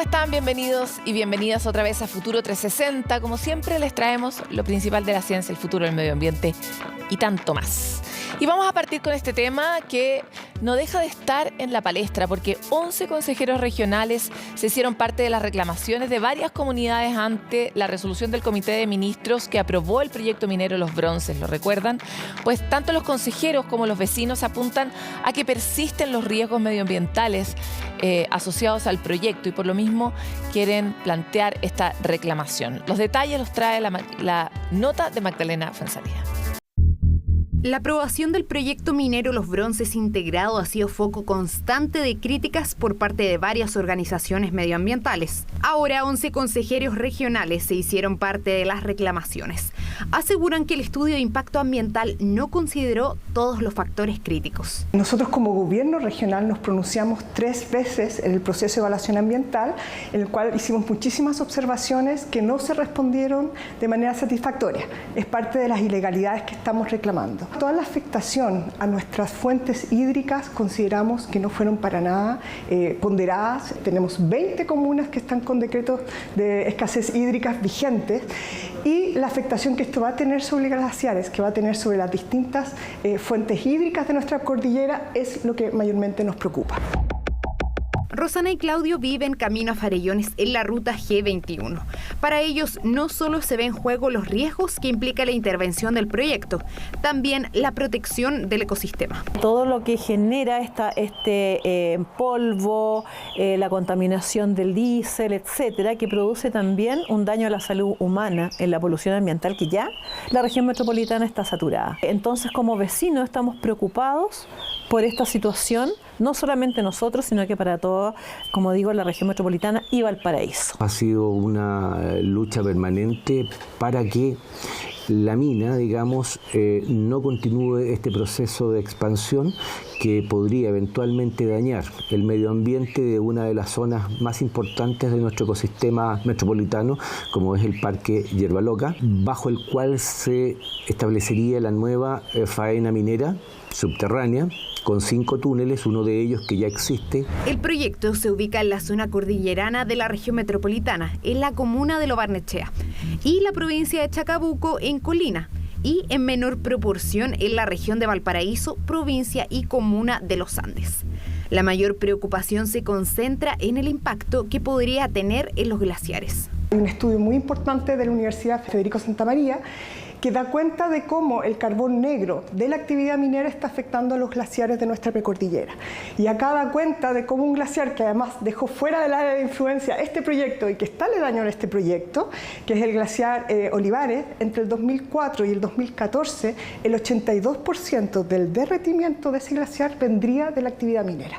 ¿Cómo están? Bienvenidos y bienvenidas otra vez a Futuro 360. Como siempre les traemos lo principal de la ciencia, el futuro del medio ambiente y tanto más. Y vamos a partir con este tema que no deja de estar en la palestra porque 11 consejeros regionales se hicieron parte de las reclamaciones de varias comunidades ante la resolución del Comité de Ministros que aprobó el proyecto minero Los Bronces. ¿Lo recuerdan? Pues tanto los consejeros como los vecinos apuntan a que persisten los riesgos medioambientales asociados al proyecto y por lo mismo quieren plantear esta reclamación. Los detalles los trae la nota de Magdalena Fuenzalía. La aprobación del proyecto minero Los Bronces integrado ha sido foco constante de críticas por parte de varias organizaciones medioambientales. Ahora 11 consejeros regionales se hicieron parte de las reclamaciones. Aseguran que el estudio de impacto ambiental no consideró todos los factores críticos. Nosotros como gobierno regional nos pronunciamos 3 veces en el proceso de evaluación ambiental, en el cual hicimos muchísimas observaciones que no se respondieron de manera satisfactoria. Es parte de las ilegalidades que estamos reclamando. Toda la afectación a nuestras fuentes hídricas consideramos que no fueron para nada ponderadas. Tenemos 20 comunas que están con decretos de escasez hídrica vigentes y la afectación que esto va a tener sobre glaciares, que va a tener sobre las distintas fuentes hídricas de nuestra cordillera es lo que mayormente nos preocupa. Rosana y Claudio viven camino a Farellones en la ruta G21. Para ellos no solo se ven en juego los riesgos que implica la intervención del proyecto, también la protección del ecosistema. Todo lo que genera este polvo, la contaminación del diésel, etcétera, que produce también un daño a la salud humana en la polución ambiental que ya la región metropolitana está saturada. Entonces, como vecinos estamos preocupados por esta situación, no solamente nosotros, sino que para toda, como digo, la región metropolitana y Valparaíso. Ha sido una lucha permanente para que la mina, digamos, no continúe este proceso de expansión que podría eventualmente dañar el medio ambiente de una de las zonas más importantes de nuestro ecosistema metropolitano, como es el Parque Yerba Loca, bajo el cual se establecería la nueva faena minera subterránea, con 5 túneles, uno de ellos que ya existe. El proyecto se ubica en la zona cordillerana de la región metropolitana, en la comuna de Lo Barnechea, y la provincia de Chacabuco, en Colina, y en menor proporción en la región de Valparaíso, provincia y comuna de Los Andes. La mayor preocupación se concentra en el impacto que podría tener en los glaciares. Hay un estudio muy importante de la Universidad Federico Santa María que da cuenta de cómo el carbón negro de la actividad minera está afectando a los glaciares de nuestra precordillera. Y acá da cuenta de cómo un glaciar que además dejó fuera del área de influencia este proyecto y que está aledaño a este proyecto, que es el glaciar Olivares, entre el 2004 y el 2014, el 82% del derretimiento de ese glaciar vendría de la actividad minera.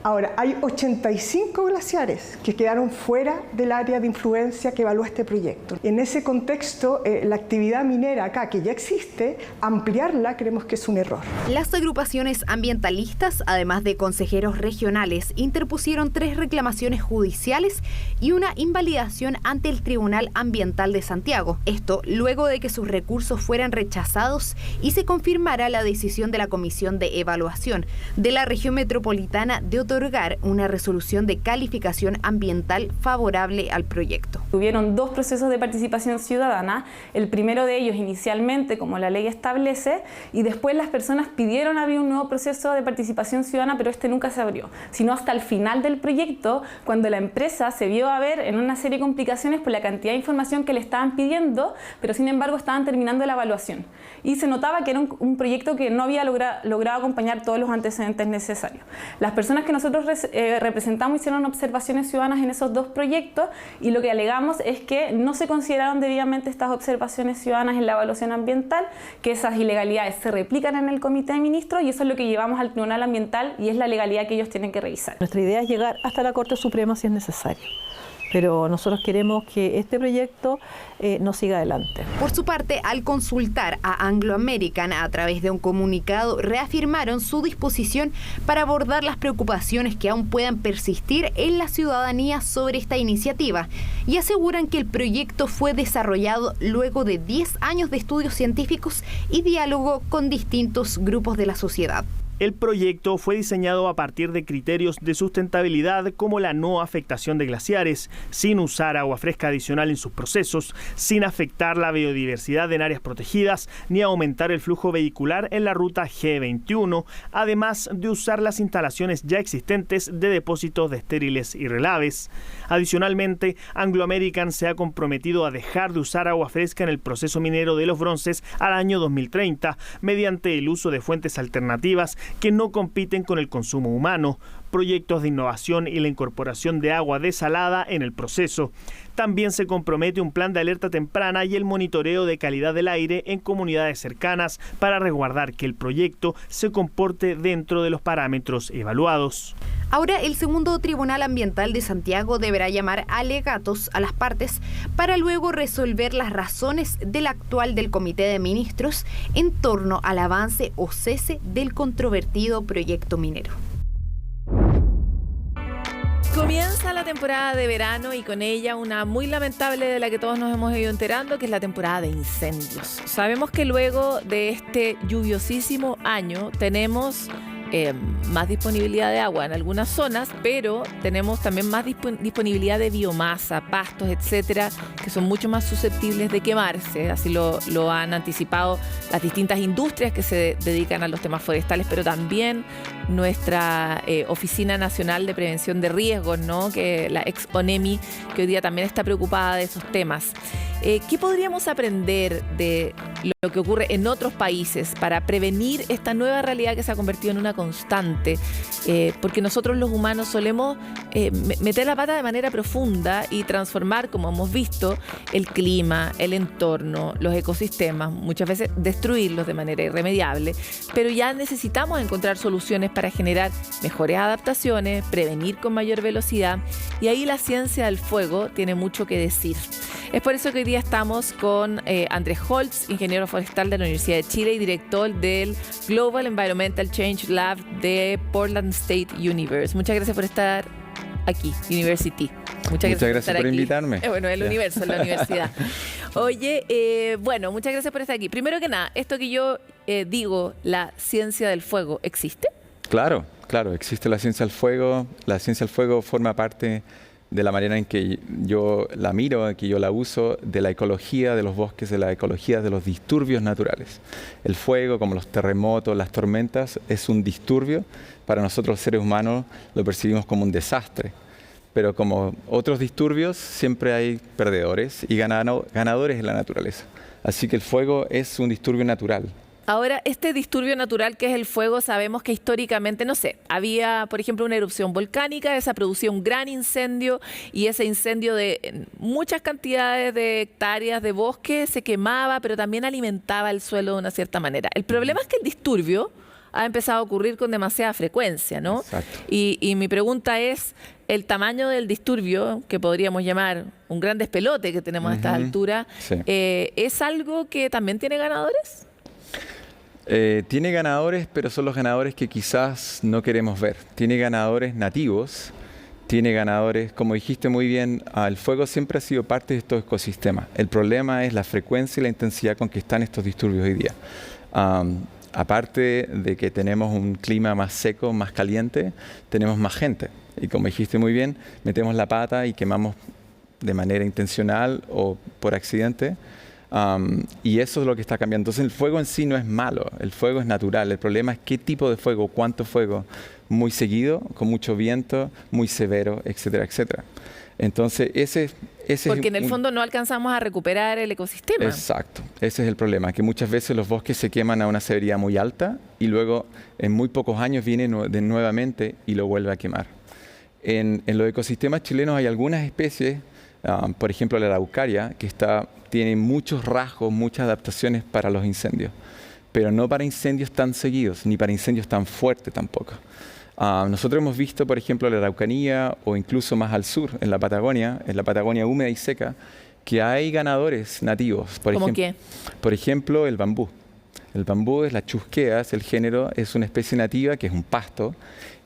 Ahora, hay 85 glaciares que quedaron fuera del área de influencia que evalúa este proyecto. En ese contexto, la actividad minera acá, que ya existe, ampliarla creemos que es un error. Las agrupaciones ambientalistas, además de consejeros regionales, interpusieron 3 reclamaciones judiciales y una invalidación ante el Tribunal Ambiental de Santiago. Esto luego de que sus recursos fueran rechazados y se confirmara la decisión de la Comisión de Evaluación de la Región Metropolitana de otorgar una resolución de calificación ambiental favorable al proyecto. Hubieron 2 procesos de participación ciudadana, el primero de ellos inicialmente, como la ley establece, y después las personas pidieron abrir un nuevo proceso de participación ciudadana, pero este nunca se abrió, sino hasta el final del proyecto, cuando la empresa se vio a ver en una serie de complicaciones por la cantidad de información que le estaban pidiendo, pero sin embargo estaban terminando la evaluación. Y se notaba que era un proyecto que no había logrado acompañar todos los antecedentes necesarios. Las personas que nosotros representamos hicieron observaciones ciudadanas en esos 2 proyectos y lo que alegamos es que no se consideraron debidamente estas observaciones ciudadanas en la evaluación ambiental, que esas ilegalidades se replican en el Comité de Ministros y eso es lo que llevamos al Tribunal Ambiental y es la legalidad que ellos tienen que revisar. Nuestra idea es llegar hasta la Corte Suprema si es necesario. Pero nosotros queremos que este proyecto no siga adelante. Por su parte, al consultar a Anglo American a través de un comunicado, reafirmaron su disposición para abordar las preocupaciones que aún puedan persistir en la ciudadanía sobre esta iniciativa y aseguran que el proyecto fue desarrollado luego de 10 años de estudios científicos y diálogo con distintos grupos de la sociedad. El proyecto fue diseñado a partir de criterios de sustentabilidad como la no afectación de glaciares, sin usar agua fresca adicional en sus procesos, sin afectar la biodiversidad en áreas protegidas, ni aumentar el flujo vehicular en la ruta G21, además de usar las instalaciones ya existentes de depósitos de estériles y relaves. Adicionalmente, Anglo American se ha comprometido a dejar de usar agua fresca en el proceso minero de los bronces al año 2030, mediante el uso de fuentes alternativas que no compiten con el consumo humano, proyectos de innovación y la incorporación de agua desalada en el proceso. También se compromete un plan de alerta temprana y el monitoreo de calidad del aire en comunidades cercanas para resguardar que el proyecto se comporte dentro de los parámetros evaluados. Ahora, el segundo Tribunal Ambiental de Santiago deberá llamar alegatos a las partes para luego resolver las razones del actual del Comité de Ministros en torno al avance o cese del controvertido proyecto minero. Comienza la temporada de verano y con ella una muy lamentable de la que todos nos hemos ido enterando, que es la temporada de incendios. Sabemos que luego de este lluviosísimo año tenemos más disponibilidad de agua en algunas zonas, pero tenemos también más disponibilidad de biomasa, pastos, etcétera, que son mucho más susceptibles de quemarse. Así lo han anticipado las distintas industrias que se dedican a los temas forestales, pero también nuestra Oficina Nacional de Prevención de Riesgos, ¿no? Que la ex ONEMI, que hoy día también está preocupada de esos temas. ¿Qué podríamos aprender de lo que ocurre en otros países para prevenir esta nueva realidad que se ha convertido en una constante? Porque nosotros los humanos solemos meter la pata de manera profunda y transformar, como hemos visto, el clima, el entorno, los ecosistemas, muchas veces destruirlos de manera irremediable, pero ya necesitamos encontrar soluciones para generar mejores adaptaciones, prevenir con mayor velocidad, y ahí la ciencia del fuego tiene mucho que decir. Es por eso que hoy día estamos con Andrés Holtz, ingeniero forestal de la Universidad de Chile y director del Global Environmental Change Lab de Portland State University. Muchas gracias por estar aquí, University. Muchas gracias por invitarme. Bueno, el universo, la universidad. Oye, bueno, muchas gracias por estar aquí. Primero que nada, esto que yo digo, la ciencia del fuego, ¿existe? Claro, existe la ciencia del fuego. La ciencia del fuego forma parte de la manera en que yo la miro, en que yo la uso, de la ecología de los bosques, de la ecología de los disturbios naturales. El fuego, como los terremotos, las tormentas, es un disturbio. Para nosotros los seres humanos lo percibimos como un desastre. Pero como otros disturbios, siempre hay perdedores y ganadores en la naturaleza. Así que el fuego es un disturbio natural. Ahora, este disturbio natural que es el fuego, sabemos que históricamente, no sé, había, por ejemplo, una erupción volcánica, esa producía un gran incendio y ese incendio de muchas cantidades de hectáreas de bosque se quemaba, pero también alimentaba el suelo de una cierta manera. El problema es que el disturbio ha empezado a ocurrir con demasiada frecuencia, ¿no? Exacto. Y mi pregunta es, ¿el tamaño del disturbio, que podríamos llamar un gran despelote que tenemos a esta altura, sí, es algo que también tiene ganadores? Tiene ganadores, pero son los ganadores que quizás no queremos ver. Tiene ganadores nativos, tiene ganadores, como dijiste muy bien, el fuego siempre ha sido parte de estos ecosistemas. El problema es la frecuencia y la intensidad con que están estos disturbios hoy día. Aparte de que tenemos un clima más seco, más caliente, tenemos más gente. Y como dijiste muy bien, metemos la pata y quemamos de manera intencional o por accidente. Y eso es lo que está cambiando. Entonces el fuego en sí no es malo, el fuego es natural. El problema es qué tipo de fuego, cuánto fuego, muy seguido, con mucho viento, muy severo, etcétera, etcétera. Entonces ese porque en el fondo no alcanzamos a recuperar el ecosistema. Exacto, ese es el problema, que muchas veces los bosques se queman a una severidad muy alta y luego en muy pocos años viene nuevamente y lo vuelve a quemar. En los ecosistemas chilenos hay algunas especies, por ejemplo la araucaria, que tiene muchos rasgos, muchas adaptaciones para los incendios, pero no para incendios tan seguidos, ni para incendios tan fuertes tampoco. Nosotros hemos visto, por ejemplo, la Araucanía o incluso más al sur, en la Patagonia húmeda y seca, que hay ganadores nativos. ¿Cómo qué? Por ejemplo, el bambú. El bambú es la chusquea, es el género, es una especie nativa que es un pasto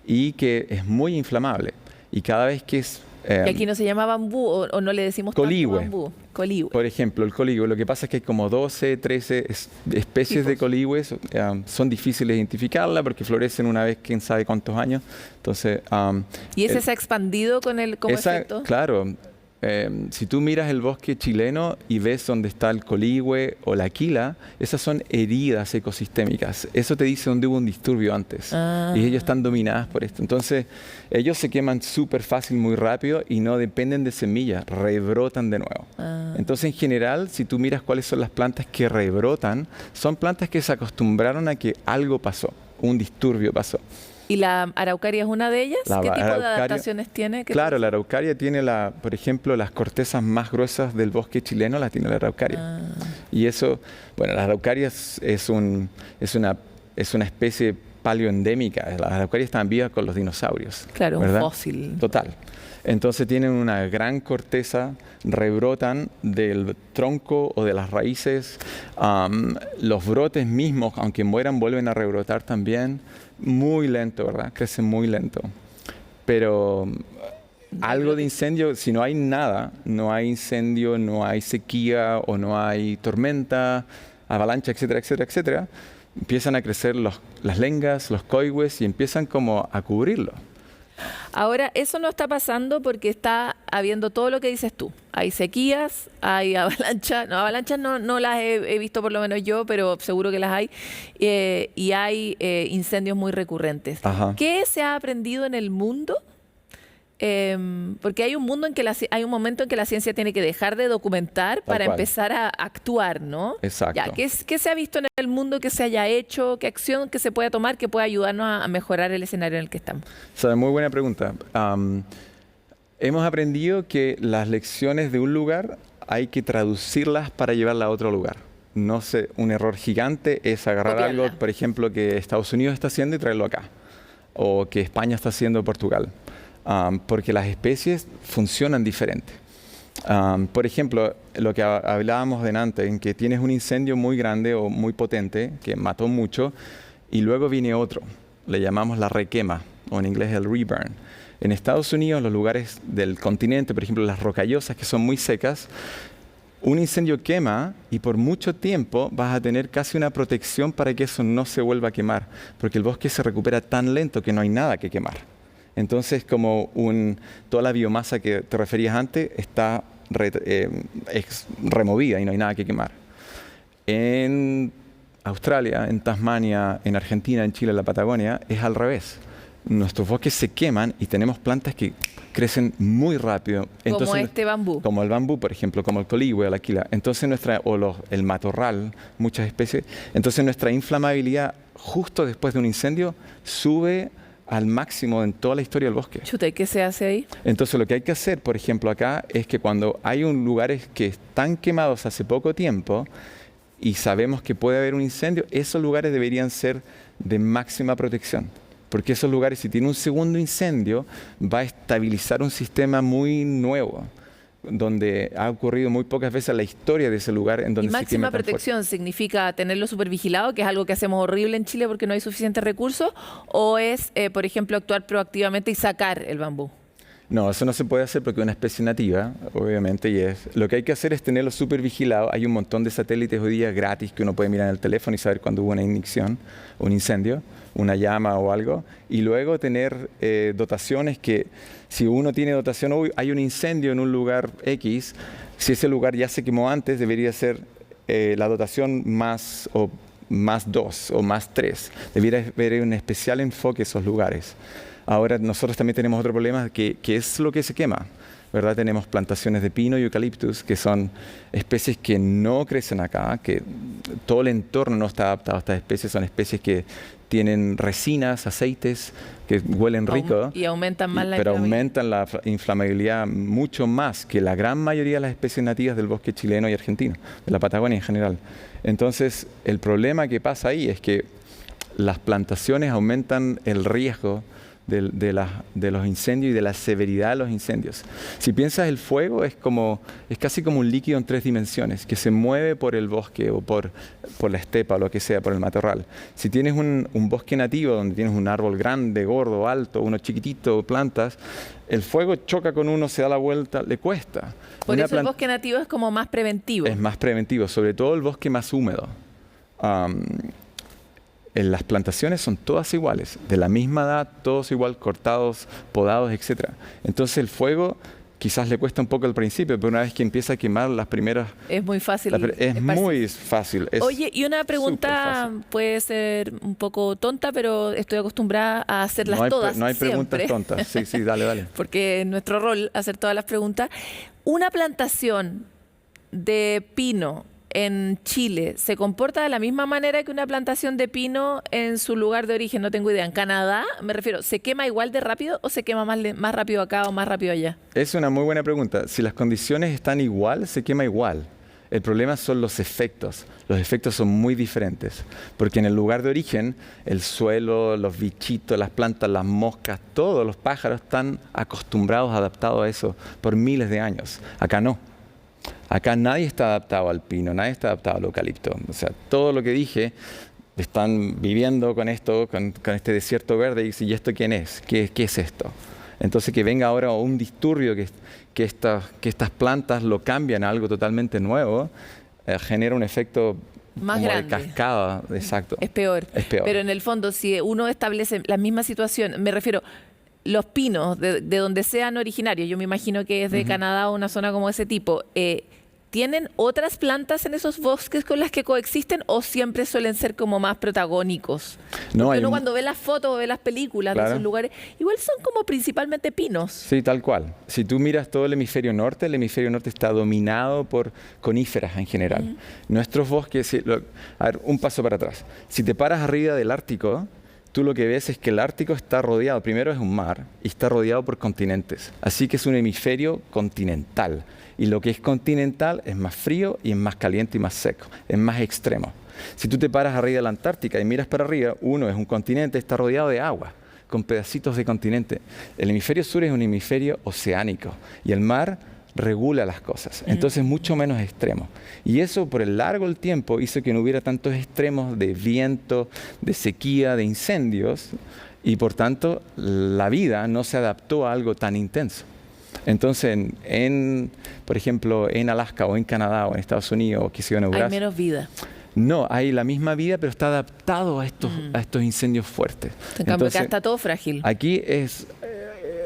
y que es muy inflamable. Y cada vez que es Y aquí no se llama bambú o no le decimos coligüe. tanto bambú. Coligüe. Por ejemplo, el coligüe, lo que pasa es que hay como 12, 13 especies de coligües. Son difíciles de identificarla porque florecen una vez quién sabe cuántos años. Entonces, ¿Y ese se ha expandido con el como efecto? Claro. Si tú miras el bosque chileno y ves dónde está el coligüe o la aquila, esas son heridas ecosistémicas. Eso te dice dónde hubo un disturbio antes. Y ellos están dominadas por esto. Entonces, ellos se queman súper fácil, muy rápido y no dependen de semillas, rebrotan de nuevo. Entonces, en general, si tú miras cuáles son las plantas que rebrotan, son plantas que se acostumbraron a que algo pasó, un disturbio pasó. ¿Y la araucaria es una de ellas? ¿Qué tipo de adaptaciones tiene? Claro, la araucaria tiene, por ejemplo, las cortezas más gruesas del bosque chileno las tiene la araucaria. Y eso, bueno, la araucaria es una especie paleoendémica. Las araucarias están vivas con los dinosaurios. Claro, ¿verdad? Un fósil. Total. Entonces tienen una gran corteza, rebrotan del tronco o de las raíces. Los brotes mismos, aunque mueran, vuelven a rebrotar también. Muy lento, ¿verdad? Crecen muy lento. Pero algo de incendio, si no hay nada, no hay incendio, no hay sequía o no hay tormenta, avalancha, etcétera, etcétera, etcétera, empiezan a crecer las lengas, los coigües y empiezan como a cubrirlo. Ahora, eso no está pasando porque está habiendo todo lo que dices tú. Hay sequías, hay avalanchas. No, avalanchas no las he visto por lo menos yo, pero seguro que las hay. Y hay incendios muy recurrentes. Ajá. ¿Qué se ha aprendido en el mundo? Porque hay un momento en que la ciencia tiene que dejar de documentar para empezar a actuar, ¿no? Exacto. Ya, ¿qué se ha visto en el mundo que se haya hecho? ¿Qué acción que se pueda tomar que pueda ayudarnos a mejorar el escenario en el que estamos? Muy buena pregunta. Hemos aprendido que las lecciones de un lugar hay que traducirlas para llevarlas a otro lugar. No sé, un error gigante es agarrar algo, por ejemplo, que Estados Unidos está haciendo y traerlo acá. O que España está haciendo en Portugal. Porque las especies funcionan diferente. Por ejemplo, lo que hablábamos delante, en que tienes un incendio muy grande o muy potente, que mató mucho, y luego viene otro. Le llamamos la requema, o en inglés el reburn. En Estados Unidos, los lugares del continente, por ejemplo, las rocallosas, que son muy secas, un incendio quema y por mucho tiempo vas a tener casi una protección para que eso no se vuelva a quemar, porque el bosque se recupera tan lento que no hay nada que quemar. Entonces, como toda la biomasa que te referías antes está removida y no hay nada que quemar. En Australia, en Tasmania, en Argentina, en Chile, en la Patagonia, es al revés. Nuestros bosques se queman y tenemos plantas que crecen muy rápido. Entonces, como este bambú. Como el bambú, por ejemplo, como el coligüe o la aquila. Entonces el matorral, muchas especies. Entonces nuestra inflamabilidad justo después de un incendio sube al máximo en toda la historia del bosque. Chuta, ¿y qué se hace ahí? Entonces lo que hay que hacer, por ejemplo, acá, es que cuando hay lugares que están quemados hace poco tiempo y sabemos que puede haber un incendio, esos lugares deberían ser de máxima protección. Porque esos lugares, si tiene un segundo incendio, va a estabilizar un sistema muy nuevo, donde ha ocurrido muy pocas veces en la historia de ese lugar en donde se quema tan fuerte. ¿Y máxima protección significa tenerlo súper vigilado, que es algo que hacemos horrible en Chile porque no hay suficientes recursos? ¿O es, por ejemplo, actuar proactivamente y sacar el bambú? No, eso no se puede hacer porque es una especie nativa, obviamente, y lo que hay que hacer es tenerlo súper vigilado. Hay un montón de satélites hoy día gratis que uno puede mirar en el teléfono y saber cuándo hubo una ignición, un incendio, una llama o algo, y luego tener dotaciones que, si uno tiene dotación, hoy hay un incendio en un lugar X, si ese lugar ya se quemó antes, debería ser la dotación más 2 o más 3. Debería haber un especial enfoque en esos lugares. Ahora nosotros también tenemos otro problema, que es lo que se quema, ¿verdad? Tenemos plantaciones de pino y eucaliptus, que son especies que no crecen acá, que todo el entorno no está adaptado a estas especies, son especies que tienen resinas, aceites, que huelen rico. Y aumentan más la pero aumentan la inflamabilidad mucho más que la gran mayoría de las especies nativas del bosque chileno y argentino, de la Patagonia en general. Entonces, el problema que pasa ahí es que las plantaciones aumentan el riesgo de los incendios y de la severidad de los incendios. Si piensas, el fuego es casi como un líquido en 3 dimensiones que se mueve por el bosque o por la estepa o lo que sea, por el matorral. Si tienes un bosque nativo donde tienes un árbol grande, gordo, alto, uno chiquitito, plantas, el fuego choca con uno, se da la vuelta, le cuesta. Por eso el bosque nativo es como más preventivo. Es más preventivo, sobre todo el bosque más húmedo. Las plantaciones son todas iguales, de la misma edad, todos igual, cortados, podados, etc. Entonces el fuego quizás le cuesta un poco al principio, pero una vez que empieza a quemar las primeras... Es muy fácil. Es muy fácil. Oye, y una pregunta puede ser un poco tonta, pero estoy acostumbrada a hacerlas todas. No hay siempre. preguntas tontas. Sí, dale. Porque es nuestro rol hacer todas las preguntas. Una plantación de pino en Chile, ¿se comporta de la misma manera que una plantación de pino en su lugar de origen? No tengo idea. En Canadá, me refiero, ¿se quema igual de rápido o se quema más rápido acá o más rápido allá? Es una muy buena pregunta. Si las condiciones están igual, se quema igual. El problema son los efectos. Los efectos son muy diferentes. Porque en el lugar de origen, el suelo, los bichitos, las plantas, las moscas, todos los pájaros están acostumbrados, adaptados a eso por miles de años. Acá no. Acá nadie está adaptado al pino, nadie está adaptado al eucalipto. O sea, todo lo que dije, están viviendo con esto, con este desierto verde, y dicen, ¿y esto quién es? ¿Qué es esto? Entonces que venga ahora un disturbio, que estas plantas lo cambian a algo totalmente nuevo, genera un efecto más como grande. De cascada. Exacto. Es peor. Pero en el fondo, si uno establece la misma situación, me refiero... Los pinos, de donde sean originarios, yo me imagino que es de Canadá o una zona como ese tipo, ¿tienen otras plantas en esos bosques con las que coexisten o siempre suelen ser como más protagónicos? No, porque uno cuando ve las fotos o ve las películas de esos lugares, igual son como principalmente pinos. Sí, tal cual. Si tú miras todo el hemisferio norte está dominado por coníferas en general. Nuestros bosques, a ver, un paso para atrás. Si te paras arriba del Ártico, tú lo que ves es que el Ártico está rodeado, primero es un mar, y está rodeado por continentes. Así que es un hemisferio continental. Y lo que es continental es más frío y es más caliente y más seco, es más extremo. Si tú te paras arriba de la Antártica y miras para arriba, uno es un continente, está rodeado de agua, con pedacitos de continente. El hemisferio sur es un hemisferio oceánico y el mar regula las cosas, entonces mucho menos extremo. Y eso por el largo del tiempo hizo que no hubiera tantos extremos de viento, de sequía, de incendios, y por tanto la vida no se adaptó a algo tan intenso. Entonces, por ejemplo, en Alaska o en Canadá o en Estados Unidos o quizá en Eurasia, hay menos vida. No, hay la misma vida, pero está adaptado a estos incendios fuertes. En cambio, acá está todo frágil. Aquí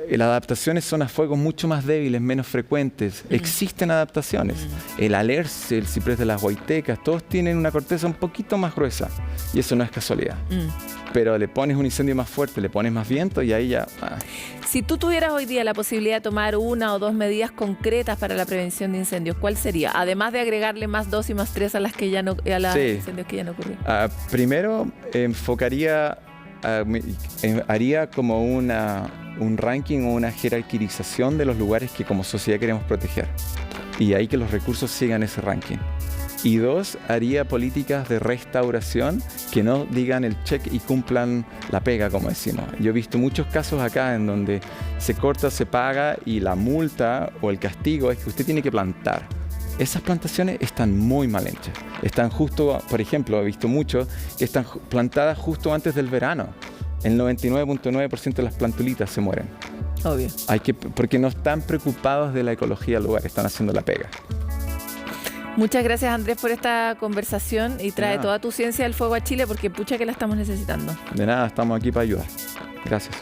las adaptaciones son a fuegos mucho más débiles, menos frecuentes. Existen adaptaciones. El alerce, el ciprés de las huaytecas, todos tienen una corteza un poquito más gruesa. Y eso no es casualidad. Pero le pones un incendio más fuerte, le pones más viento y ahí ya... Si tú tuvieras hoy día la posibilidad de tomar 1 o 2 medidas concretas para la prevención de incendios, ¿cuál sería? Además de agregarle más 2 y más 3 a las que ya no, a los incendios que ya no ocurrieron. Primero, haría como un ranking o una jerarquización de los lugares que como sociedad queremos proteger. Y ahí que los recursos sigan ese ranking. Y 2, haría políticas de restauración que no digan el check y cumplan la pega, como decimos. Yo he visto muchos casos acá en donde se corta, se paga y la multa o el castigo es que usted tiene que plantar. Esas plantaciones están muy mal hechas. Están justo, por ejemplo, he visto mucho que están plantadas justo antes del verano. El 99.9% de las plantulitas se mueren. Obvio. Porque no están preocupados de la ecología del lugar, están haciendo la pega. Muchas gracias, Andrés, por esta conversación y trae toda tu ciencia del fuego a Chile porque pucha que la estamos necesitando. De nada, estamos aquí para ayudar. Gracias.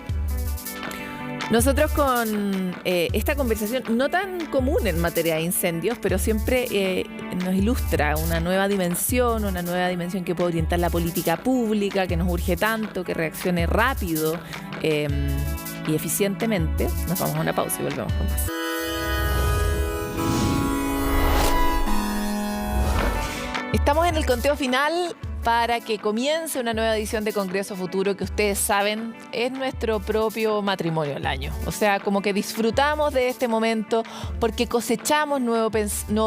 Nosotros con esta conversación no tan común en materia de incendios, pero siempre nos ilustra una nueva dimensión que puede orientar la política pública, que nos urge tanto, que reaccione rápido y eficientemente. Nos vamos a una pausa y volvemos con más. Estamos en el conteo final para que comience una nueva edición de Congreso Futuro que ustedes saben es nuestro propio matrimonio del año. O sea, como que disfrutamos de este momento porque cosechamos nuevo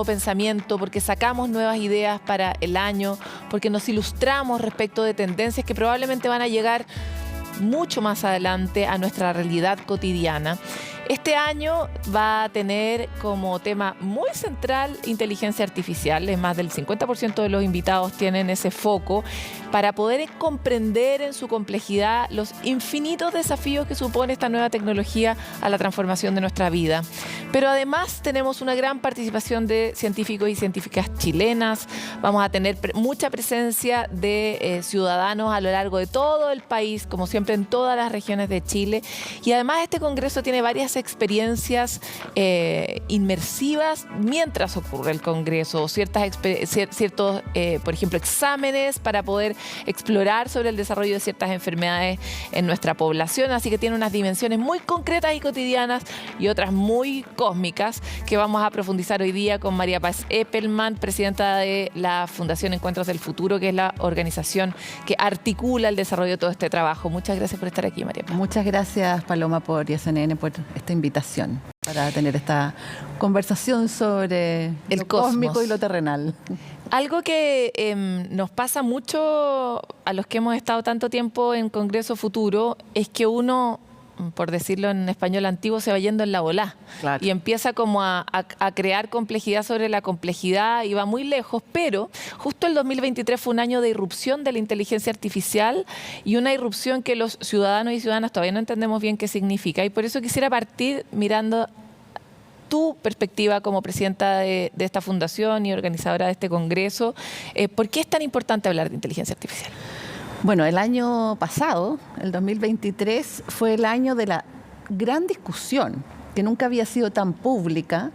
pensamiento, porque sacamos nuevas ideas para el año, porque nos ilustramos respecto de tendencias que probablemente van a llegar mucho más adelante a nuestra realidad cotidiana. Este año va a tener como tema muy central inteligencia artificial. Es más del 50% de los invitados tienen ese foco para poder comprender en su complejidad los infinitos desafíos que supone esta nueva tecnología a la transformación de nuestra vida. Pero además tenemos una gran participación de científicos y científicas chilenas. Vamos a tener mucha presencia de ciudadanos a lo largo de todo el país, como siempre en todas las regiones de Chile. Y además este congreso tiene varias experiencias inmersivas mientras ocurre el congreso, ciertos, por ejemplo, exámenes para poder explorar sobre el desarrollo de ciertas enfermedades en nuestra población. Así que tiene unas dimensiones muy concretas y cotidianas y otras muy cósmicas que vamos a profundizar hoy día con María Paz Eppelman, presidenta de la Fundación Encuentros del Futuro, que es la organización que articula el desarrollo de todo este trabajo. Muchas gracias por estar aquí, María Paz. Muchas gracias, Paloma, por CNN, por esta invitación para tener esta conversación sobre el lo cosmos, cósmico y lo terrenal. Algo que nos pasa mucho a los que hemos estado tanto tiempo en Congreso Futuro es que uno, por decirlo en español antiguo, se va yendo en la volá. Claro. Y empieza como a crear complejidad sobre la complejidad y va muy lejos, pero justo el 2023 fue un año de irrupción de la inteligencia artificial y una irrupción que los ciudadanos y ciudadanas todavía no entendemos bien qué significa. Y por eso quisiera partir mirando tu perspectiva como presidenta de esta fundación y organizadora de este congreso. ¿Por qué es tan importante hablar de inteligencia artificial? Bueno, el año pasado, el 2023, fue el año de la gran discusión, que nunca había sido tan pública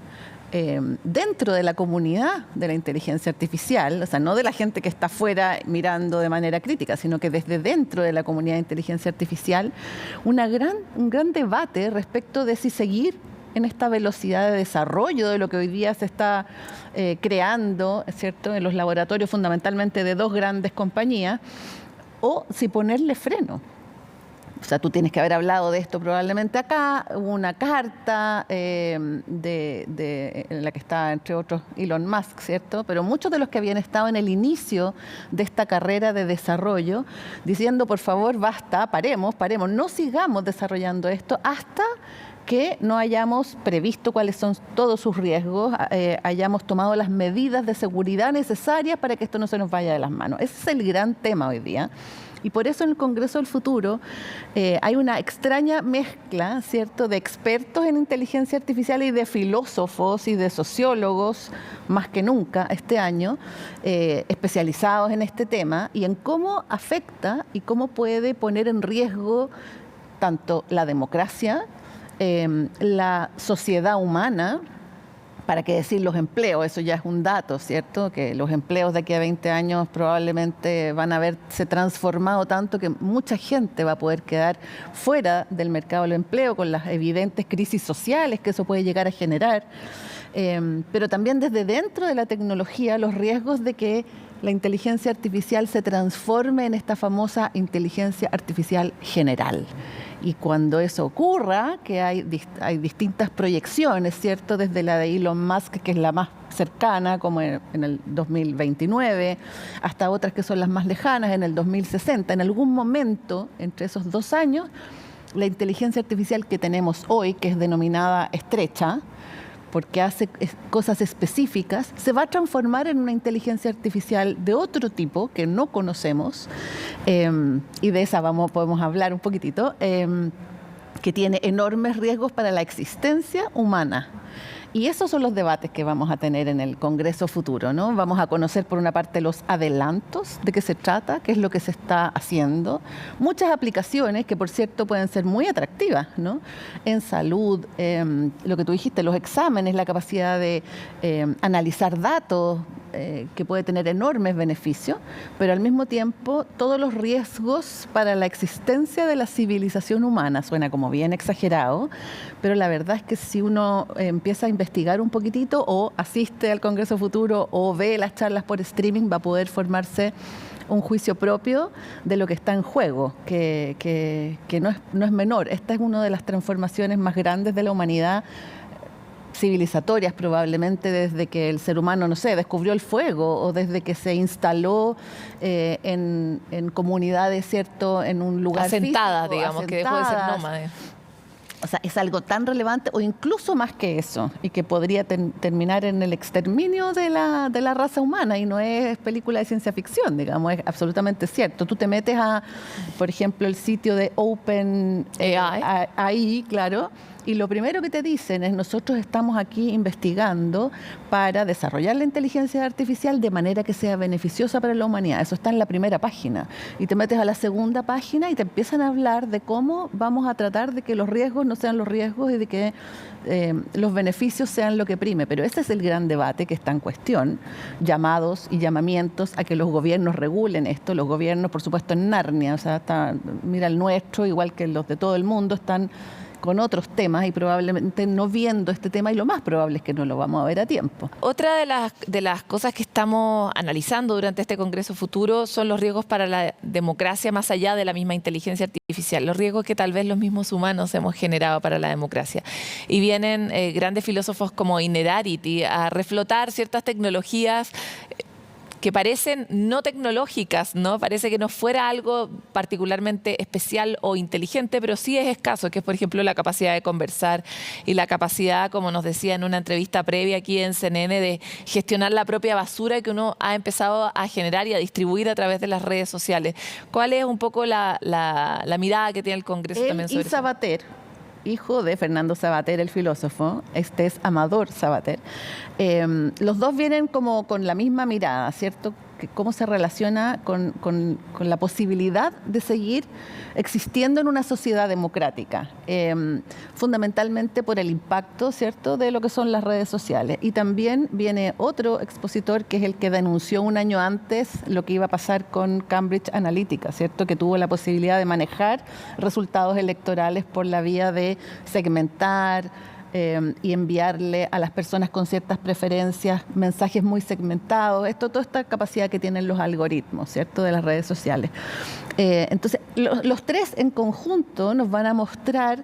dentro de la comunidad de la inteligencia artificial, o sea, no de la gente que está afuera mirando de manera crítica, sino que desde dentro de la comunidad de inteligencia artificial, un gran debate respecto de si seguir en esta velocidad de desarrollo de lo que hoy día se está creando, ¿cierto?, en los laboratorios fundamentalmente de dos grandes compañías, o si ponerle freno. O sea, tú tienes que haber hablado de esto probablemente acá. Hubo una carta en la que está, entre otros, Elon Musk, ¿cierto? Pero muchos de los que habían estado en el inicio de esta carrera de desarrollo, diciendo, por favor, basta, paremos, no sigamos desarrollando esto hasta que no hayamos previsto cuáles son todos sus riesgos, hayamos tomado las medidas de seguridad necesarias para que esto no se nos vaya de las manos. Ese es el gran tema hoy día. Y por eso en el Congreso del Futuro hay una extraña mezcla, ¿cierto?, de expertos en inteligencia artificial y de filósofos y de sociólogos, más que nunca este año, especializados en este tema y en cómo afecta y cómo puede poner en riesgo tanto la democracia, la sociedad humana, para qué decir los empleos, eso ya es un dato, ¿cierto? Que los empleos de aquí a 20 años probablemente van a haberse transformado tanto que mucha gente va a poder quedar fuera del mercado del empleo con las evidentes crisis sociales que eso puede llegar a generar. Pero también desde dentro de la tecnología los riesgos de que la inteligencia artificial se transforme en esta famosa inteligencia artificial general. Y cuando eso ocurra, que hay distintas proyecciones, ¿cierto? Desde la de Elon Musk, que es la más cercana, como en el 2029, hasta otras que son las más lejanas, en el 2060. En algún momento, entre esos 2 años, la inteligencia artificial que tenemos hoy, que es denominada estrecha, porque hace cosas específicas, se va a transformar en una inteligencia artificial de otro tipo que no conocemos, y de esa podemos hablar un poquitito, que tiene enormes riesgos para la existencia humana. Y esos son los debates que vamos a tener en el Congreso Futuro, ¿no? Vamos a conocer por una parte los adelantos de qué se trata, qué es lo que se está haciendo, muchas aplicaciones que por cierto pueden ser muy atractivas, ¿no? En salud, lo que tú dijiste, los exámenes, la capacidad de analizar datos, que puede tener enormes beneficios, pero al mismo tiempo todos los riesgos para la existencia de la civilización humana. Suena como bien exagerado, pero la verdad es que si uno empieza a investigar un poquitito o asiste al Congreso Futuro o ve las charlas por streaming, va a poder formarse un juicio propio de lo que está en juego, que no es menor. Esta es una de las transformaciones más grandes de la humanidad civilizatorias probablemente desde que el ser humano, no sé, descubrió el fuego o desde que se instaló en comunidades, ¿cierto?, en un lugar asentadas, físico, digamos, que dejó de ser nómade. O sea, es algo tan relevante o incluso más que eso y que podría terminar en el exterminio de la raza humana y no es película de ciencia ficción, digamos, es absolutamente cierto. Tú te metes a, por ejemplo, el sitio de OpenAI, claro, y lo primero que te dicen es nosotros estamos aquí investigando para desarrollar la inteligencia artificial de manera que sea beneficiosa para la humanidad. Eso está en la primera página. Y te metes a la segunda página y te empiezan a hablar de cómo vamos a tratar de que los riesgos no sean los riesgos y de que los beneficios sean lo que prime. Pero ese es el gran debate que está en cuestión. Llamados y llamamientos a que los gobiernos regulen esto. Los gobiernos, por supuesto, en Narnia. O sea, mira el nuestro, igual que los de todo el mundo, están con otros temas y probablemente no viendo este tema y lo más probable es que no lo vamos a ver a tiempo. Otra de las cosas que estamos analizando durante este Congreso Futuro son los riesgos para la democracia más allá de la misma inteligencia artificial, los riesgos que tal vez los mismos humanos hemos generado para la democracia. Y vienen grandes filósofos como Innerarity a reflotar ciertas tecnologías que parecen no tecnológicas, ¿no? Parece que no fuera algo particularmente especial o inteligente, pero sí es escaso, que es, por ejemplo, la capacidad de conversar y la capacidad, como nos decía en una entrevista previa aquí en CNN, de gestionar la propia basura que uno ha empezado a generar y a distribuir a través de las redes sociales. ¿Cuál es un poco la mirada que tiene el Congreso también sobre eso? Sabater, hijo de Fernando Sabater, el filósofo, este es Amador Sabater. Los dos vienen como con la misma mirada, ¿cierto? Cómo se relaciona con la posibilidad de seguir existiendo en una sociedad democrática, fundamentalmente por el impacto, ¿cierto?, de lo que son las redes sociales. Y también viene otro expositor que es el que denunció un año antes lo que iba a pasar con Cambridge Analytica, ¿cierto?, que tuvo la posibilidad de manejar resultados electorales por la vía de segmentar, y enviarle a las personas con ciertas preferencias mensajes muy segmentados, toda esta capacidad que tienen los algoritmos, ¿cierto?, de las redes sociales. Entonces, los tres en conjunto nos van a mostrar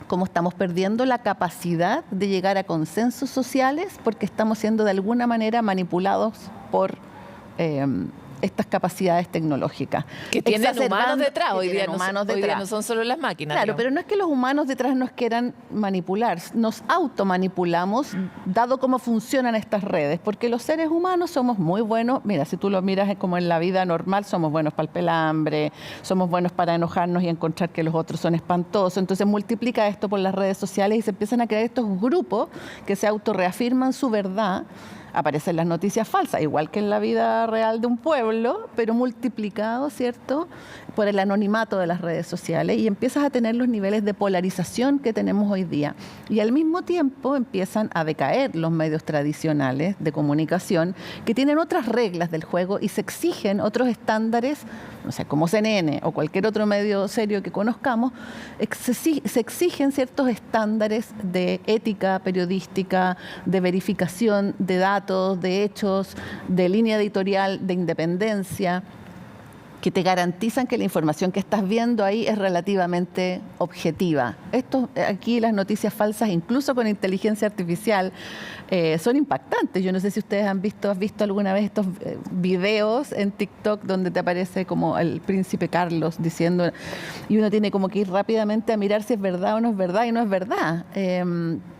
cómo estamos perdiendo la capacidad de llegar a consensos sociales porque estamos siendo de alguna manera manipulados por estas capacidades tecnológicas. Que tienen humanos detrás, hoy día no son solo las máquinas. Claro, digamos. Pero no es que los humanos detrás nos quieran manipular, nos automanipulamos dado cómo funcionan estas redes, porque los seres humanos somos muy buenos, mira, si tú lo miras como en la vida normal, somos buenos para el pelambre, somos buenos para enojarnos y encontrar que los otros son espantosos, entonces multiplica esto por las redes sociales y se empiezan a crear estos grupos que se autorreafirman su verdad. Aparecen las noticias falsas, igual que en la vida real de un pueblo, pero multiplicado, ¿cierto?, por el anonimato de las redes sociales y empiezas a tener los niveles de polarización que tenemos hoy día. Y al mismo tiempo empiezan a decaer los medios tradicionales de comunicación que tienen otras reglas del juego y se exigen otros estándares, no sé, como CNN o cualquier otro medio serio que conozcamos, se exigen ciertos estándares de ética periodística, de verificación de datos, de hechos, de línea editorial, de independencia, que te garantizan que la información que estás viendo ahí es relativamente objetiva. Aquí las noticias falsas, incluso con inteligencia artificial, son impactantes. Yo no sé si ustedes has visto alguna vez estos videos en TikTok donde te aparece como el príncipe Carlos diciendo, y uno tiene como que ir rápidamente a mirar si es verdad o no es verdad, y no es verdad.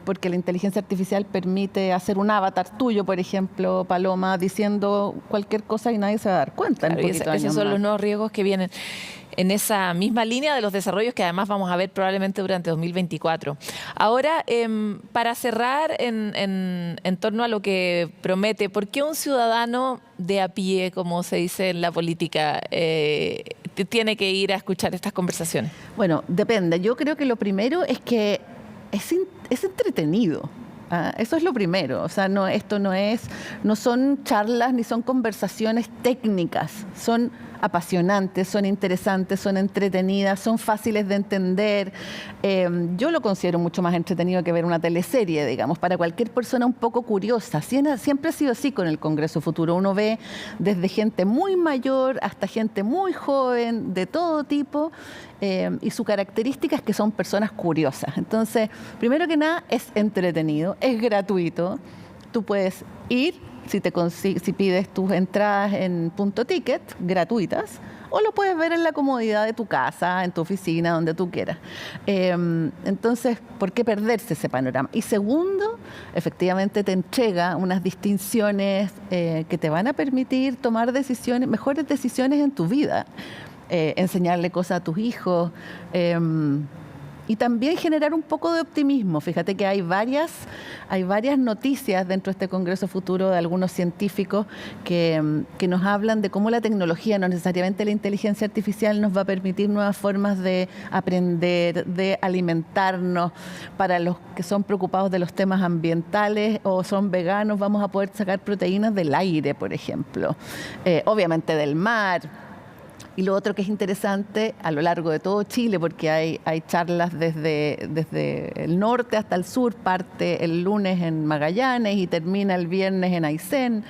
Porque la inteligencia artificial permite hacer un avatar tuyo, por ejemplo, Paloma, diciendo cualquier cosa y nadie se va a dar cuenta. Claro, esos son los nuevos riesgos que vienen en esa misma línea de los desarrollos que además vamos a ver probablemente durante 2024. Ahora, para cerrar en torno a lo que promete, ¿por qué un ciudadano de a pie, como se dice en la política, tiene que ir a escuchar estas conversaciones? Bueno, depende. Yo creo que lo primero es que es entretenido. Eso es lo primero. O sea, esto no son charlas ni son conversaciones técnicas, son apasionantes, son interesantes, son entretenidas, son fáciles de entender. Yo lo considero mucho más entretenido que ver una teleserie, digamos, para cualquier persona un poco curiosa. Siempre ha sido así con el Congreso Futuro. Uno ve desde gente muy mayor hasta gente muy joven, de todo tipo, y su característica es que son personas curiosas. Entonces, primero que nada, es entretenido, es gratuito. Tú puedes ir, si pides tus entradas en Punto Ticket, gratuitas, o lo puedes ver en la comodidad de tu casa, en tu oficina, donde tú quieras. Entonces, ¿por qué perderse ese panorama? Y segundo, efectivamente te entrega unas distinciones que te van a permitir tomar decisiones, mejores decisiones en tu vida. Enseñarle cosas a tus hijos, y también generar un poco de optimismo. Fíjate que hay varias noticias dentro de este Congreso Futuro de algunos científicos que nos hablan de cómo la tecnología, no necesariamente la inteligencia artificial, nos va a permitir nuevas formas de aprender, de alimentarnos. Para los que son preocupados de los temas ambientales o son veganos, vamos a poder sacar proteínas del aire, por ejemplo, obviamente del mar. Y lo otro que es interesante a lo largo de todo Chile, porque hay charlas desde el norte hasta el sur, parte el lunes en Magallanes y termina el viernes en Aysén,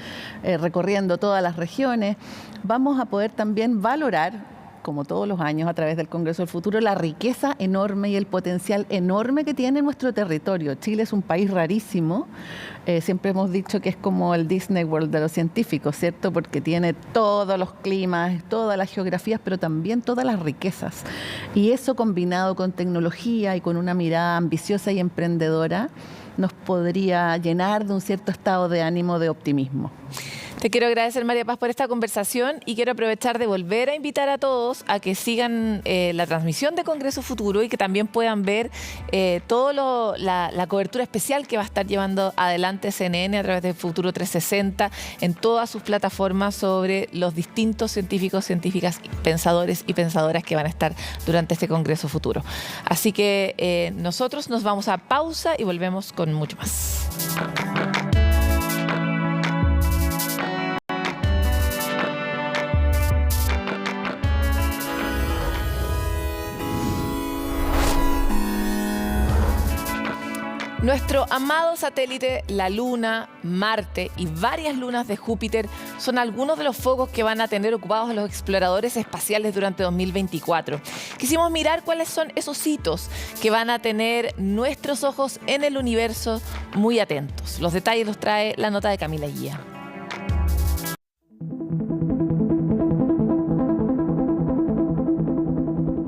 recorriendo todas las regiones. Vamos a poder también valorar, como todos los años a través del Congreso del Futuro, la riqueza enorme y el potencial enorme que tiene nuestro territorio. Chile es un país rarísimo. Siempre hemos dicho que es como el Disney World de los científicos, ¿cierto? Porque tiene todos los climas, todas las geografías, pero también todas las riquezas. Y eso combinado con tecnología y con una mirada ambiciosa y emprendedora nos podría llenar de un cierto estado de ánimo, de optimismo. Te quiero agradecer, María Paz, por esta conversación y quiero aprovechar de volver a invitar a todos a que sigan la transmisión de Congreso Futuro y que también puedan ver la cobertura especial que va a estar llevando adelante CNN a través de Futuro 360 en todas sus plataformas sobre los distintos científicos, científicas, pensadores y pensadoras que van a estar durante este Congreso Futuro. Así que nosotros nos vamos a pausa y volvemos con mucho más. Nuestro amado satélite, la Luna, Marte y varias lunas de Júpiter son algunos de los focos que van a tener ocupados los exploradores espaciales durante 2024. Quisimos mirar cuáles son esos hitos que van a tener nuestros ojos en el universo muy atentos. Los detalles los trae la nota de Camila Guía.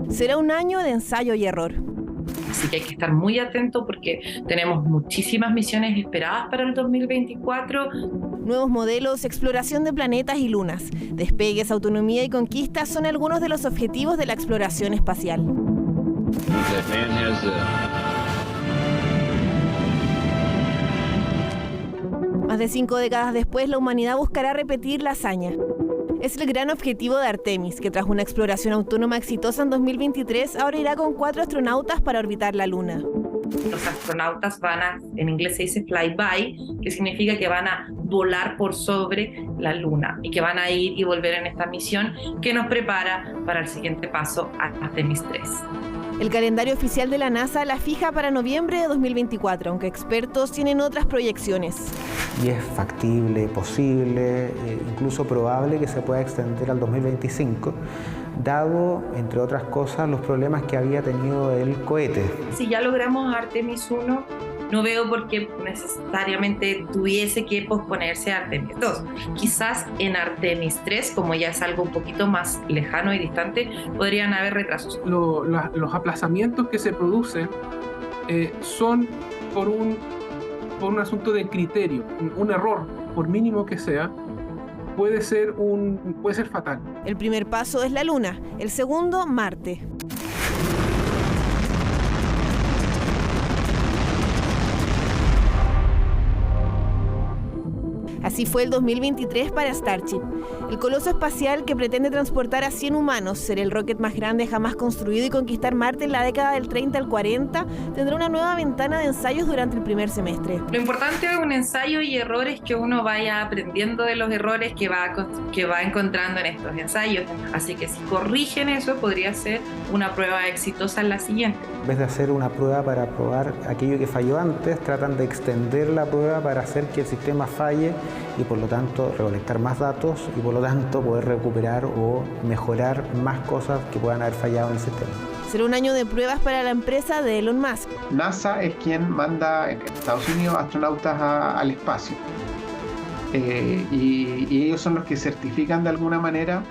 Será un año de ensayo y error. Así que hay que estar muy atento porque tenemos muchísimas misiones esperadas para el 2024. Nuevos modelos, exploración de planetas y lunas, despegues, autonomía y conquista son algunos de los objetivos de la exploración espacial. Más de 5 décadas después, la humanidad buscará repetir la hazaña. Es el gran objetivo de Artemis, que tras una exploración autónoma exitosa en 2023, ahora irá con 4 astronautas para orbitar la Luna. Los astronautas en inglés se dice flyby, que significa que van a volar por sobre la Luna y que van a ir y volver en esta misión que nos prepara para el siguiente paso, Artemis 3. El calendario oficial de la NASA la fija para noviembre de 2024, aunque expertos tienen otras proyecciones. Y es factible, posible, incluso probable que se pueda extender al 2025, dado, entre otras cosas, los problemas que había tenido el cohete. Si ya logramos Artemis 1, no veo por qué necesariamente tuviese que posponerse a Artemis 2. Quizás en Artemis 3, como ya es algo un poquito más lejano y distante, podrían haber retrasos. Los aplazamientos que se producen son por un asunto de criterio. Un error, por mínimo que sea, puede ser fatal. El primer paso es la Luna, el segundo, Marte. Así Así fue el 2023 para Starship. El coloso espacial que pretende transportar a 100 humanos, ser el rocket más grande jamás construido y conquistar Marte en la década del 30 al 40, tendrá una nueva ventana de ensayos durante el primer semestre. Lo importante de un ensayo y error es que uno vaya aprendiendo de los errores que va encontrando en estos ensayos. Así que si corrigen eso, podría ser una prueba exitosa en la siguiente. En vez de hacer una prueba para probar aquello que falló antes, tratan de extender la prueba para hacer que el sistema falle y por lo tanto recolectar más datos y por lo tanto poder recuperar o mejorar más cosas que puedan haber fallado en el sistema. Será un año de pruebas para la empresa de Elon Musk. NASA es quien manda en Estados Unidos astronautas al espacio. Y ellos son los que certifican de alguna manera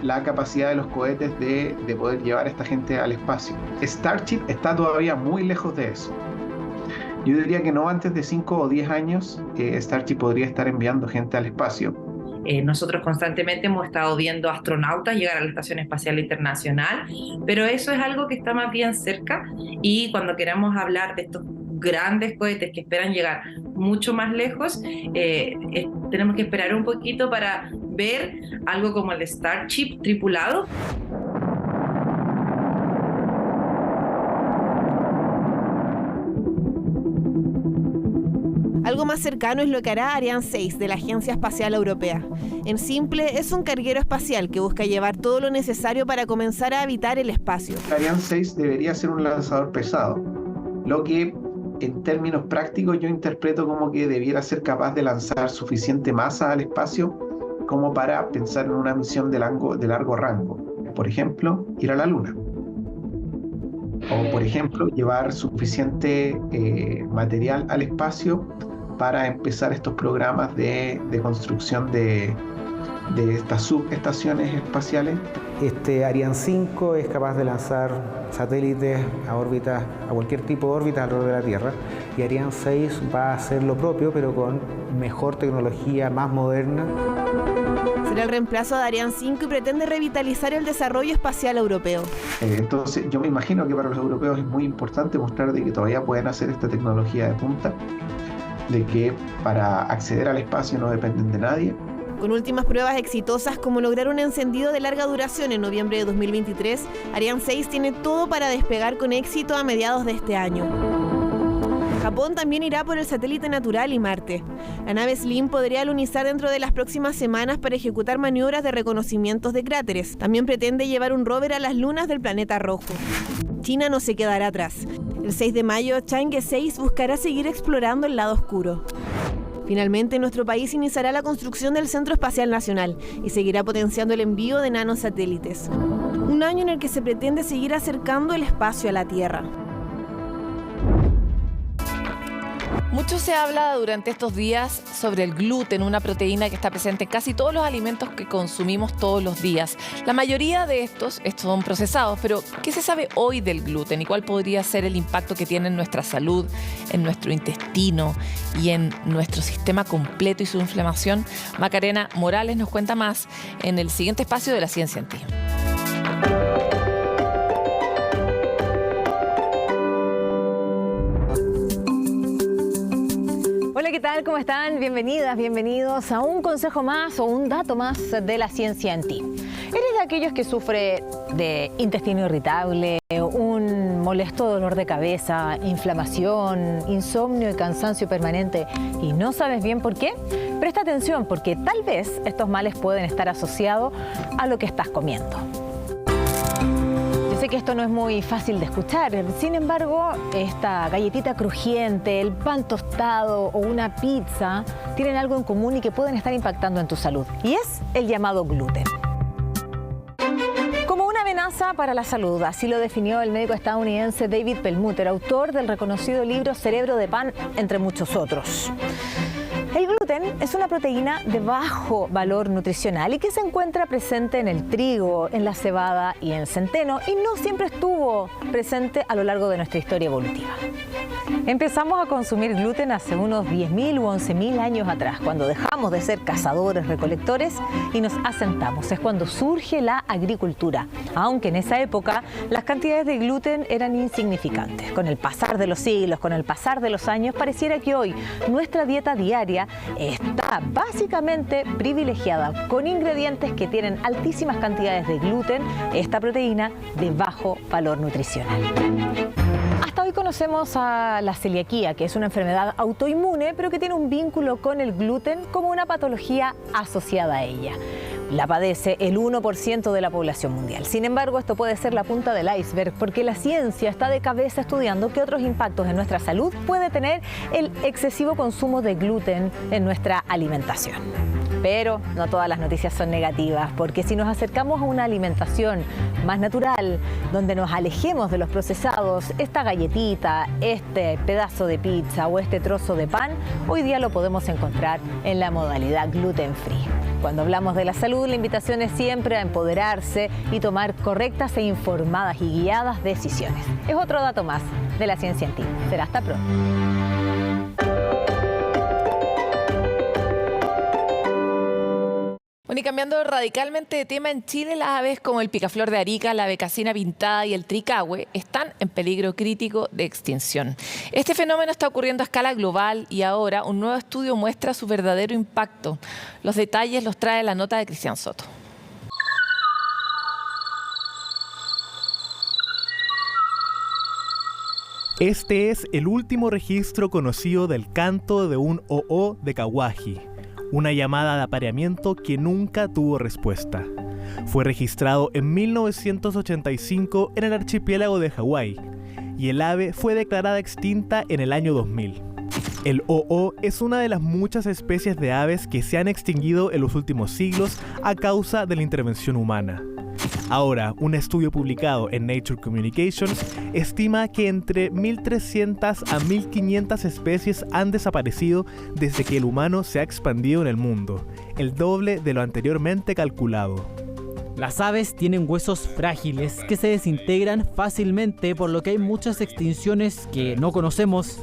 la capacidad de los cohetes de poder llevar a esta gente al espacio. Starship está todavía muy lejos de eso. Yo diría que no antes de 5 o 10 años Starship podría estar enviando gente al espacio. Nosotros constantemente hemos estado viendo astronautas llegar a la Estación Espacial Internacional, pero eso es algo que está más bien cerca, y cuando queramos hablar de estos grandes cohetes que esperan llegar mucho más lejos, tenemos que esperar un poquito para ver algo como el Starship tripulado. Algo más cercano es lo que hará Ariane 6 de la Agencia Espacial Europea. En simple, es un carguero espacial que busca llevar todo lo necesario para comenzar a habitar el espacio. Ariane 6 debería ser un lanzador pesado, lo que en términos prácticos yo interpreto como que debiera ser capaz de lanzar suficiente masa al espacio como para pensar en una misión de largo rango. Por ejemplo, ir a la Luna. O, por ejemplo, llevar suficiente material al espacio para empezar estos programas de construcción de estas subestaciones espaciales. Ariane 5 es capaz de lanzar satélites a cualquier tipo de órbita alrededor de la Tierra, y Ariane 6 va a hacer lo propio, pero con mejor tecnología, más moderna. Será el reemplazo de Ariane 5 y pretende revitalizar el desarrollo espacial europeo. Entonces, yo me imagino que para los europeos es muy importante mostrar de que todavía pueden hacer esta tecnología de punta, de que para acceder al espacio no dependen de nadie. Con últimas pruebas exitosas como lograr un encendido de larga duración en noviembre de 2023, Ariane 6 tiene todo para despegar con éxito a mediados de este año. Japón también irá por el satélite natural y Marte. La nave Slim podría alunizar dentro de las próximas semanas para ejecutar maniobras de reconocimientos de cráteres. También pretende llevar un rover a las lunas del planeta rojo. China no se quedará atrás. El 6 de mayo, Chang'e 6 buscará seguir explorando el lado oscuro. Finalmente, nuestro país iniciará la construcción del Centro Espacial Nacional y seguirá potenciando el envío de nanosatélites. Un año en el que se pretende seguir acercando el espacio a la Tierra. Mucho se habla durante estos días sobre el gluten, una proteína que está presente en casi todos los alimentos que consumimos todos los días. La mayoría de estos son procesados, pero ¿qué se sabe hoy del gluten y cuál podría ser el impacto que tiene en nuestra salud, en nuestro intestino y en nuestro sistema completo y su inflamación? Macarena Morales nos cuenta más en el siguiente espacio de La Ciencia en Ti. Hola, ¿qué tal? ¿Cómo están? Bienvenidas, bienvenidos a un consejo más o un dato más de La Ciencia en Ti. ¿Eres de aquellos que sufre de intestino irritable, un molesto dolor de cabeza, inflamación, insomnio y cansancio permanente y no sabes bien por qué? Presta atención porque tal vez estos males pueden estar asociados a lo que estás comiendo. Yo sé que esto no es muy fácil de escuchar, sin embargo, esta galletita crujiente, el pan tostado o una pizza tienen algo en común y que pueden estar impactando en tu salud, y es el llamado gluten. Como una amenaza para la salud, así lo definió el médico estadounidense David Perlmutter, autor del reconocido libro Cerebro de Pan, entre muchos otros. El gluten es una proteína de bajo valor nutricional y que se encuentra presente en el trigo, en la cebada y en el centeno, y no siempre estuvo presente a lo largo de nuestra historia evolutiva. Empezamos a consumir gluten hace unos 10.000 u 11.000 años atrás, cuando dejamos de ser cazadores, recolectores y nos asentamos. Es cuando surge la agricultura, aunque en esa época las cantidades de gluten eran insignificantes. Con el pasar de los siglos, con el pasar de los años, pareciera que hoy nuestra dieta diaria está básicamente privilegiada con ingredientes que tienen altísimas cantidades de gluten, esta proteína de bajo valor nutricional. Hasta hoy conocemos a la celiaquía, que es una enfermedad autoinmune, pero que tiene un vínculo con el gluten como una patología asociada a ella. La padece el 1% de la población mundial. Sin embargo, esto puede ser la punta del iceberg, porque la ciencia está de cabeza estudiando qué otros impactos en nuestra salud puede tener el excesivo consumo de gluten en nuestra alimentación. Pero no todas las noticias son negativas, porque si nos acercamos a una alimentación más natural, donde nos alejemos de los procesados, esta galletita, este pedazo de pizza o este trozo de pan, hoy día lo podemos encontrar en la modalidad gluten free. Cuando hablamos de la salud, la invitación es siempre a empoderarse y tomar correctas e informadas y guiadas decisiones. Es otro dato más de la ciencia en ti. Será hasta pronto. Bueno, y cambiando radicalmente de tema, en Chile las aves como el picaflor de Arica, la becasina pintada y el tricahue están en peligro crítico de extinción. Este fenómeno está ocurriendo a escala global y ahora un nuevo estudio muestra su verdadero impacto. Los detalles los trae la nota de Cristian Soto. Este es el último registro conocido del canto de un o'o de Cahuaji, una llamada de apareamiento que nunca tuvo respuesta. Fue registrado en 1985 en el archipiélago de Hawái y el ave fue declarada extinta en el año 2000. El o'o es una de las muchas especies de aves que se han extinguido en los últimos siglos a causa de la intervención humana. Ahora, un estudio publicado en Nature Communications estima que entre 1.300 a 1.500 especies han desaparecido desde que el humano se ha expandido en el mundo, el doble de lo anteriormente calculado. Las aves tienen huesos frágiles que se desintegran fácilmente, por lo que hay muchas extinciones que no conocemos.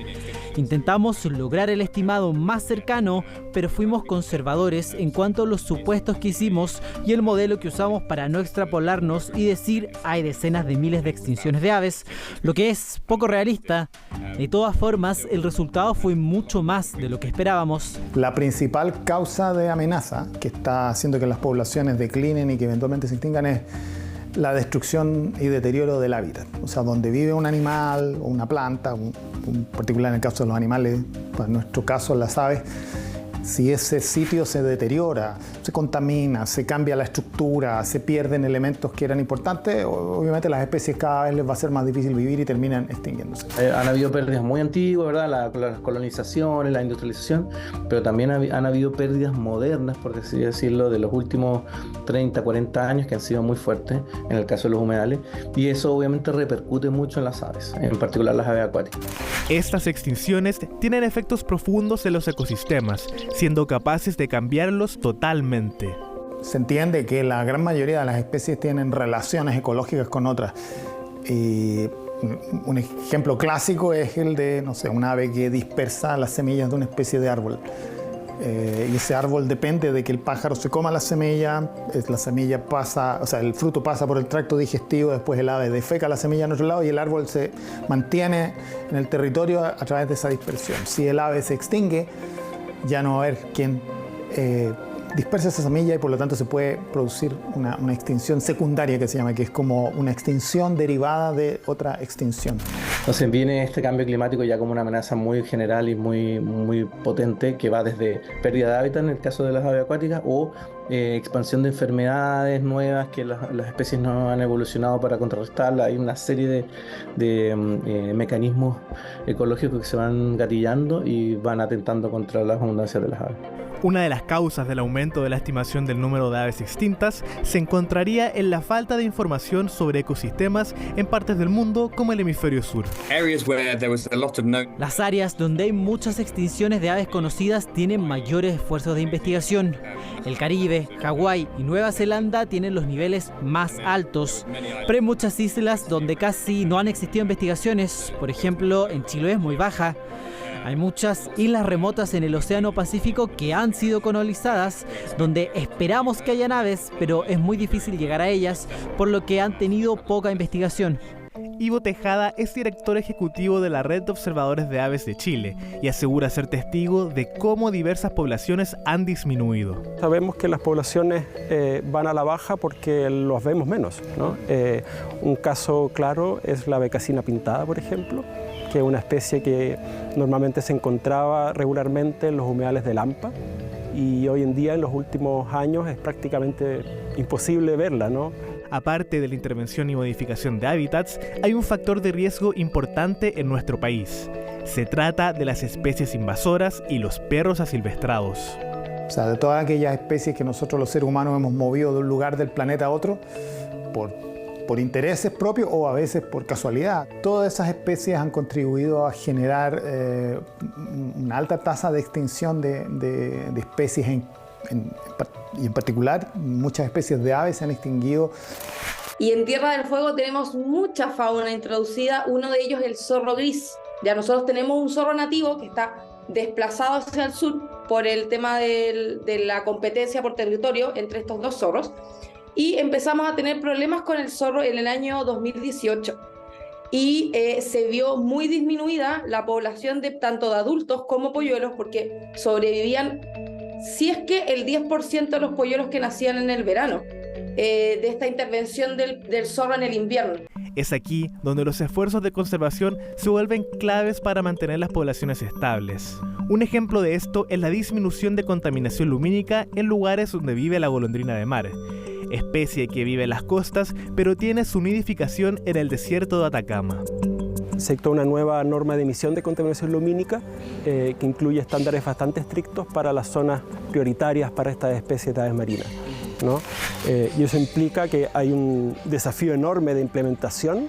Intentamos lograr el estimado más cercano, pero fuimos conservadores en cuanto a los supuestos que hicimos y el modelo que usamos para no extrapolarnos y decir hay decenas de miles de extinciones de aves, lo que es poco realista. De todas formas, el resultado fue mucho más de lo que esperábamos. La principal causa de amenaza que está haciendo que las poblaciones declinen y que eventualmente se extingan es la destrucción y deterioro del hábitat. O sea, donde vive un animal o una planta, en particular en el caso de los animales, pues en nuestro caso las aves, si ese sitio se deteriora, se contamina, se cambia la estructura, se pierden elementos que eran importantes, obviamente las especies cada vez les va a ser más difícil vivir y terminan extinguiéndose. Han habido pérdidas muy antiguas, ¿verdad? Las colonizaciones, la industrialización, pero también han habido pérdidas modernas, por así decirlo, de los últimos 30, 40 años que han sido muy fuertes en el caso de los humedales, y eso obviamente repercute mucho en las aves, en particular las aves acuáticas. Estas extinciones tienen efectos profundos en los ecosistemas, siendo capaces de cambiarlos totalmente. Se entiende que la gran mayoría de las especies tienen relaciones ecológicas con otras. Y un ejemplo clásico es el de, no sé, un ave que dispersa las semillas de una especie de árbol. Y ese árbol depende de que el pájaro se coma la semilla pasa, o sea, el fruto pasa por el tracto digestivo, después el ave defeca la semilla en otro lado y el árbol se mantiene en el territorio a través de esa dispersión. Si el ave se extingue, ya no va a haber quien dispersa esa semilla y por lo tanto se puede producir una extinción secundaria que se llama, que es como una extinción derivada de otra extinción. Entonces viene este cambio climático ya como una amenaza muy general y muy potente, que va desde pérdida de hábitat en el caso de las aves acuáticas o expansión de enfermedades nuevas que las especies no han evolucionado para contrarrestarlas. Hay una serie de mecanismos ecológicos que se van gatillando y van atentando contra las abundancias de las aves. Una de las causas del aumento de la estimación del número de aves extintas se encontraría en la falta de información sobre ecosistemas en partes del mundo como el hemisferio sur. Las áreas donde hay muchas extinciones de aves conocidas tienen mayores esfuerzos de investigación. El Caribe, Hawái y Nueva Zelanda tienen los niveles más altos, pero hay muchas islas donde casi no han existido investigaciones. Por ejemplo, en Chiloé es muy baja. Hay muchas islas remotas en el Océano Pacífico que han sido colonizadas, donde esperamos que haya aves, pero es muy difícil llegar a ellas, por lo que han tenido poca investigación. Ivo Tejada es director ejecutivo de la Red de Observadores de Aves de Chile y asegura ser testigo de cómo diversas poblaciones han disminuido. Sabemos que las poblaciones van a la baja porque los vemos menos, ¿no? Un caso claro es la becasina pintada, por ejemplo, que es una especie que normalmente se encontraba regularmente en los humedales de Lampa y hoy en día, en los últimos años, es prácticamente imposible verla, ¿no? Aparte de la intervención y modificación de hábitats, hay un factor de riesgo importante en nuestro país. Se trata de las especies invasoras y los perros asilvestrados. O sea, de todas aquellas especies que nosotros los seres humanos hemos movido de un lugar del planeta a otro por intereses propios o a veces por casualidad. Todas esas especies han contribuido a generar una alta tasa de extinción de especies y en particular muchas especies de aves se han extinguido. Y en Tierra del Fuego tenemos mucha fauna introducida, uno de ellos es el zorro gris. Ya nosotros tenemos un zorro nativo que está desplazado hacia el sur por el tema de la competencia por territorio entre estos dos zorros y empezamos a tener problemas con el zorro en el año 2018 y se vio muy disminuida la población de tanto de adultos como polluelos porque sobrevivían, si es que el 10% de los polluelos que nacían en el verano, de esta intervención del zorro en el invierno. Es aquí donde los esfuerzos de conservación se vuelven claves para mantener las poblaciones estables. Un ejemplo de esto es la disminución de contaminación lumínica en lugares donde vive la golondrina de mar, especie que vive en las costas pero tiene su nidificación en el desierto de Atacama. Se dictó una nueva norma de emisión de contaminación lumínica que incluye estándares bastante estrictos para las zonas prioritarias para estas especies de aves marinas, ¿no? Y eso implica que hay un desafío enorme de implementación.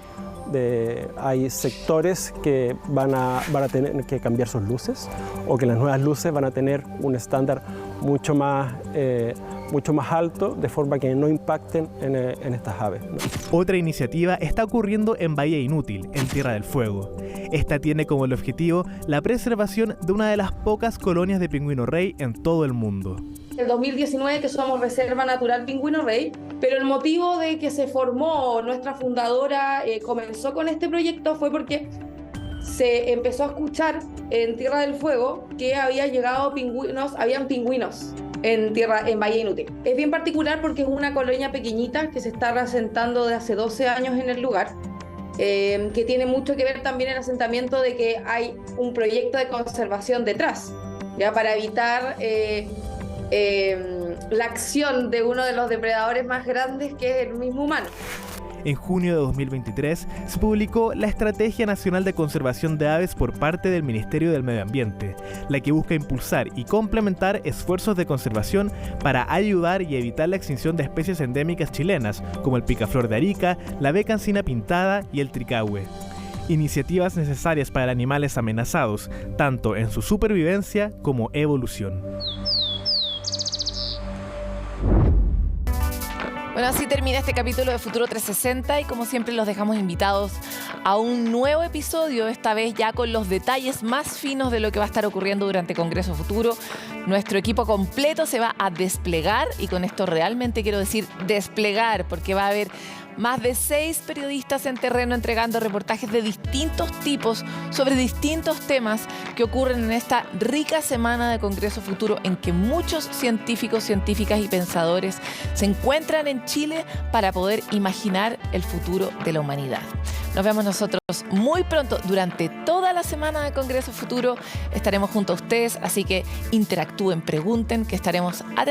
Hay sectores que van a tener que cambiar sus luces o que las nuevas luces van a tener un estándar mucho más alto, de forma que no impacten en estas aves, ¿no? Otra iniciativa está ocurriendo en Bahía Inútil, en Tierra del Fuego. Esta tiene como el objetivo la preservación de una de las pocas colonias de pingüino rey en todo el mundo. El 2019 que somos Reserva Natural Pingüino Rey, pero el motivo de que se formó nuestra fundadora, comenzó con este proyecto fue porque se empezó a escuchar en Tierra del Fuego que habían pingüinos en Bahía Inútil. Es bien particular porque es una colonia pequeñita que se está reasentando de hace 12 años en el lugar, que tiene mucho que ver también el asentamiento de que hay un proyecto de conservación detrás, ya para evitar la acción de uno de los depredadores más grandes, que es el mismo humano. En junio de 2023 se publicó la Estrategia Nacional de Conservación de Aves por parte del Ministerio del Medio Ambiente, la que busca impulsar y complementar esfuerzos de conservación para ayudar y evitar la extinción de especies endémicas chilenas, como el picaflor de Arica, la becasina pintada y el tricahue. Iniciativas necesarias para animales amenazados, tanto en su supervivencia como evolución. Bueno, así termina este capítulo de Futuro 360 y como siempre los dejamos invitados a un nuevo episodio, esta vez ya con los detalles más finos de lo que va a estar ocurriendo durante Congreso Futuro. Nuestro equipo completo se va a desplegar y con esto realmente quiero decir desplegar, porque va a haber más de 6 periodistas en terreno entregando reportajes de distintos tipos sobre distintos temas que ocurren en esta rica semana de Congreso Futuro en que muchos científicos, científicas y pensadores se encuentran en Chile para poder imaginar el futuro de la humanidad. Nos vemos nosotros muy pronto. Durante toda la semana de Congreso Futuro estaremos junto a ustedes, así que interactúen, pregunten, que estaremos atentos.